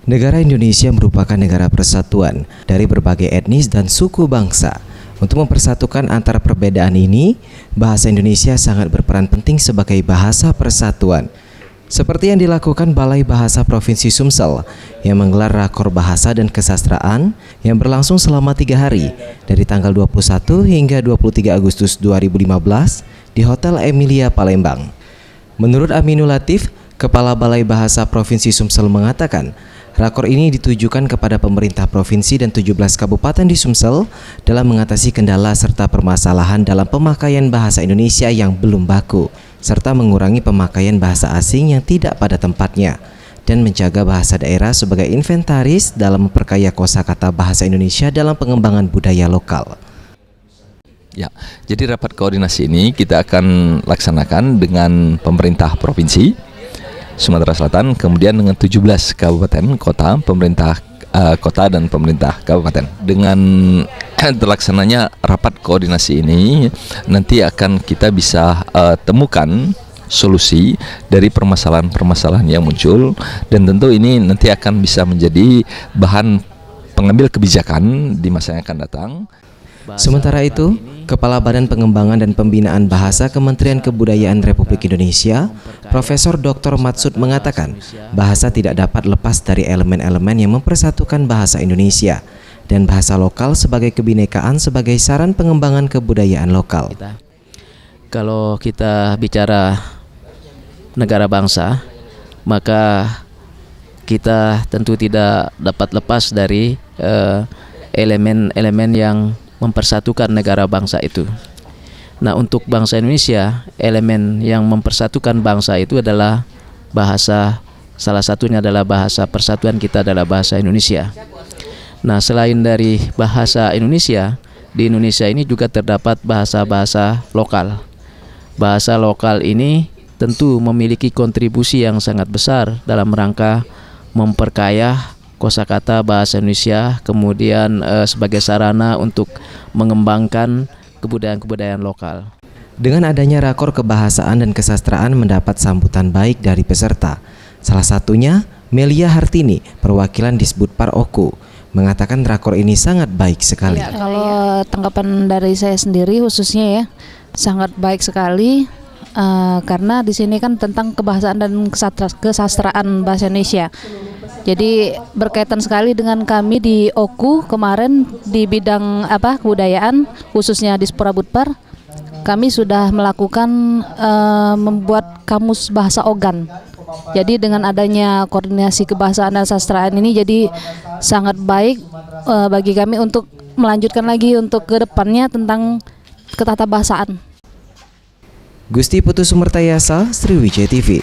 Negara Indonesia merupakan negara persatuan dari berbagai etnis dan suku bangsa. Untuk mempersatukan antara perbedaan ini, bahasa Indonesia sangat berperan penting sebagai bahasa persatuan. Seperti yang dilakukan Balai Bahasa Provinsi Sumsel yang menggelar rakor bahasa dan kesastraan yang berlangsung selama 3 hari dari tanggal 21 hingga 23 Agustus 2015 di Hotel Emilia Palembang. Menurut Aminul Latif, Kepala Balai Bahasa Provinsi Sumsel mengatakan, rakor ini ditujukan kepada pemerintah provinsi dan 17 kabupaten di Sumsel dalam mengatasi kendala serta permasalahan dalam pemakaian bahasa Indonesia yang belum baku, serta mengurangi pemakaian bahasa asing yang tidak pada tempatnya, dan menjaga bahasa daerah sebagai inventaris dalam memperkaya kosakata bahasa Indonesia dalam pengembangan budaya lokal. Ya, jadi rapat koordinasi ini kita akan laksanakan dengan pemerintah provinsi Sumatera Selatan, kemudian dengan 17 kabupaten kota, pemerintah kota dan pemerintah kabupaten. Dengan terlaksananya rapat koordinasi ini, nanti akan kita bisa temukan solusi dari permasalahan-permasalahan yang muncul, dan tentu ini nanti akan bisa menjadi bahan pengambil kebijakan di masa yang akan datang. Sementara itu, Kepala Badan Pengembangan dan Pembinaan Bahasa Kementerian Kebudayaan Republik Indonesia, Profesor Dr. Matsud mengatakan, bahasa tidak dapat lepas dari elemen-elemen yang mempersatukan bahasa Indonesia dan bahasa lokal sebagai kebinekaan sebagai saran pengembangan kebudayaan lokal. Kalau kita bicara negara bangsa, maka kita tentu tidak dapat lepas dari elemen-elemen yang mempersatukan negara bangsa itu. Nah, untuk bangsa Indonesia, elemen yang mempersatukan bangsa itu adalah bahasa. Salah satunya adalah bahasa persatuan kita adalah bahasa Indonesia. Nah, selain dari bahasa Indonesia, di Indonesia ini juga terdapat bahasa-bahasa lokal. Bahasa lokal ini tentu memiliki kontribusi yang sangat besar dalam rangka memperkaya kosakata bahasa Indonesia, kemudian sebagai sarana untuk mengembangkan kebudayaan-kebudayaan lokal. Dengan adanya rakor kebahasaan dan kesastraan mendapat sambutan baik dari peserta. Salah satunya Melia Hartini, perwakilan Disbudpar Oku, mengatakan rakor ini sangat baik sekali. Ya, kalau tanggapan dari saya sendiri khususnya ya, sangat baik sekali karena di sini kan tentang kebahasaan dan kesastraan bahasa Indonesia. Jadi berkaitan sekali dengan kami di Oku kemarin di bidang kebudayaan khususnya di Disbudpar, kami sudah melakukan membuat kamus bahasa Ogan. Jadi dengan adanya koordinasi kebahasaan dan sastraan ini jadi sangat baik bagi kami untuk melanjutkan lagi untuk kedepannya tentang ketatabahasaan. Gusti Putu Sumertayasa, Sriwijaya TV.